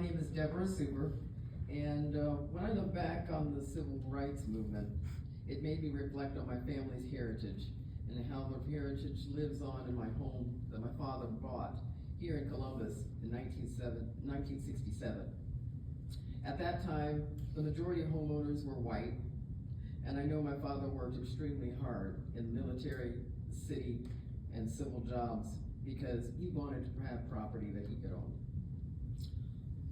name is Deborah Suber, and when I look back on the civil rights movement, it made me reflect on my family's heritage and how the heritage lives on in my home that my father bought here in Columbus in 1967. At that time, the majority of homeowners were white, and I know my father worked extremely hard in military, city, and civil jobs because he wanted to have property that he could own.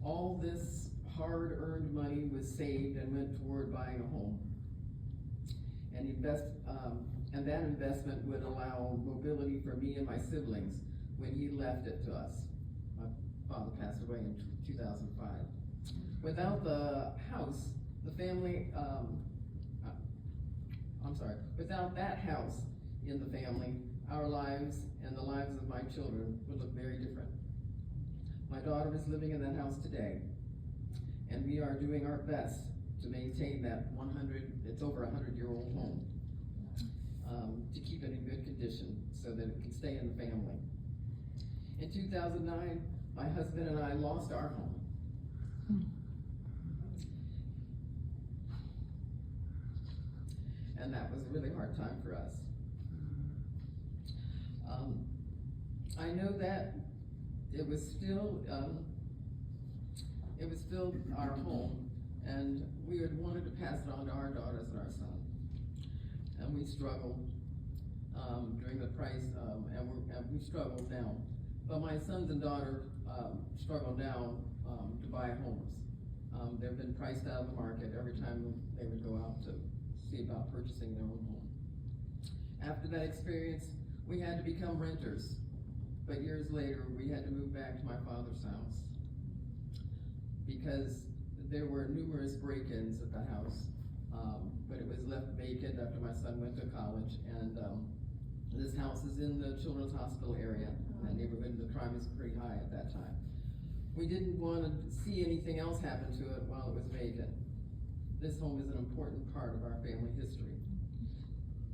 All this hard-earned money was saved and went toward buying a home. And that investment would allow mobility for me and my siblings when he left it to us. My father passed away in 2005. Without the house, the family, without that house in the family, our lives and the lives of my children would look very different. My daughter is living in that house today, and we are doing our best to maintain that it's over 100-year-old home, to keep it in good condition so that it can stay in the family. In 2009, my husband and I lost our home. And that was a really hard time for us. I know that it was still our home, and we had wanted to pass it on to our daughters and our son. And we struggled during the price, and we struggled now. But my sons and daughter struggle now to buy homes. They've been priced out of the market every time they would go out to see about purchasing their own home. After that experience, we had to become renters. But years later, we had to move back to my father's house because there were numerous break-ins at the house, but it was left vacant after my son went to college. And this house is in the Children's Hospital area. In that neighborhood, the crime is pretty high at that time. We didn't want to see anything else happen to it while it was vacant. This home is an important part of our family history.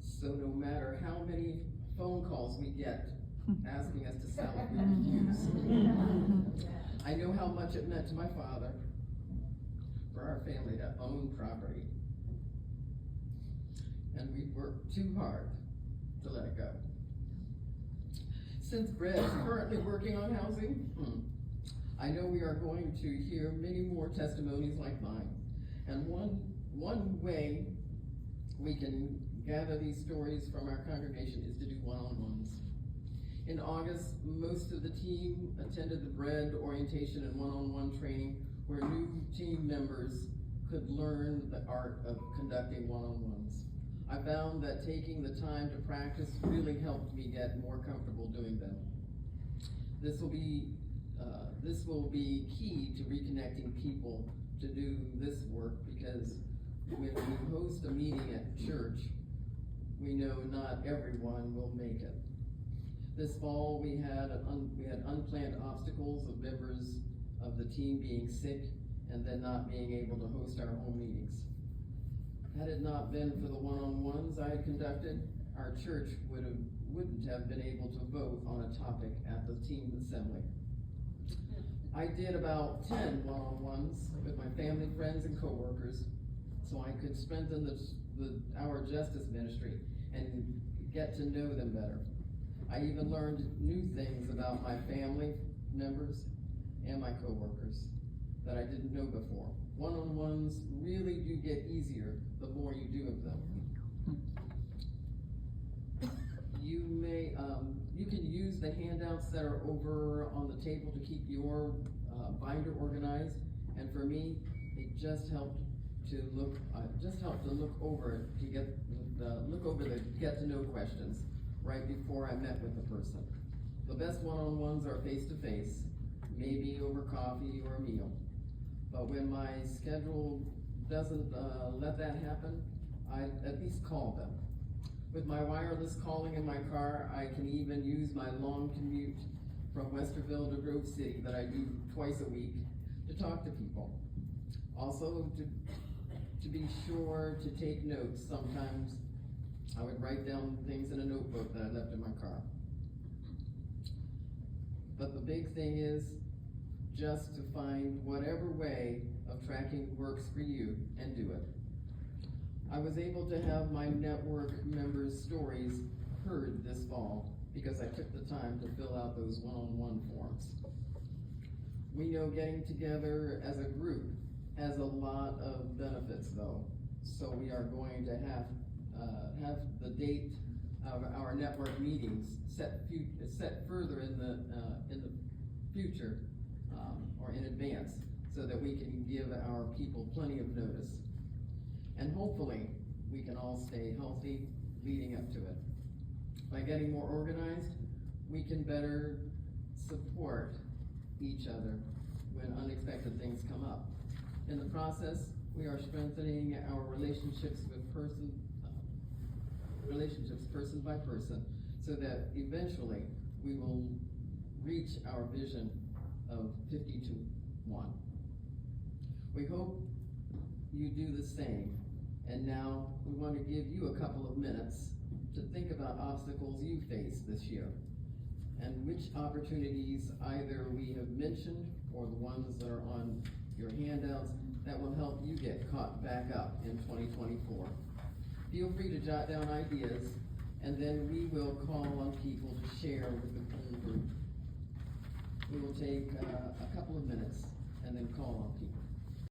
So no matter how many phone calls we get asking us to sell it, we refuse. I know how much it meant to my father for our family to own property. And we worked too hard to let it go. Since BREAD is currently working on housing, I know we are going to hear many more testimonies like mine. And one way we can gather these stories from our congregation is to do one-on-ones. In August, most of the team attended the BREAD orientation and one-on-one training where new team members could learn the art of conducting one-on-ones. I found that taking the time to practice really helped me get more comfortable doing them. This will be key to reconnecting people to do this work, because when we host a meeting at church, we know not everyone will make it. This fall, we had unplanned obstacles of members of the team being sick and then not being able to host our home meetings. Had it not been for the one-on-ones I had conducted, our church wouldn't have been able to vote on a topic at the team assembly. I did about 10 one-on-ones with my family, friends, and coworkers, so I could strengthen our justice ministry and get to know them better. I even learned new things about my family members and my coworkers that I didn't know before. One-on-ones really do get easier the more you do of them. You can use the handouts that are over on the table to keep your binder organized. And for me, it just helped to look over to get to know questions right before I met with the person. The best one-on-ones are face-to-face, maybe over coffee or a meal. But when my schedule doesn't let that happen, I at least call them. With my wireless calling in my car, I can even use my long commute from Westerville to Grove City that I do twice a week to talk to people. Also, to be sure to take notes. Sometimes I would write down things in a notebook that I left in my car. But the big thing is just to find whatever way of tracking works for you and do it. I was able to have my network members' stories heard this fall because I took the time to fill out those one-on-one forms. We know getting together as a group has a lot of benefits though, so we are going to have the date of our network meetings set further in the future or in advance, so that we can give our people plenty of notice. And hopefully, we can all stay healthy leading up to it. By getting more organized, we can better support each other when unexpected things come up. In the process, we are strengthening our relationships person by person, so that eventually we will reach our vision of 50 to 1. We hope you do the same. And now we want to give you a couple of minutes to think about obstacles you face this year, and which opportunities either we have mentioned or the ones that are on your handouts that will help you get caught back up in 2024. Feel free to jot down ideas, and then we will call on people to share with the whole group. We will take a couple of minutes and then call on people.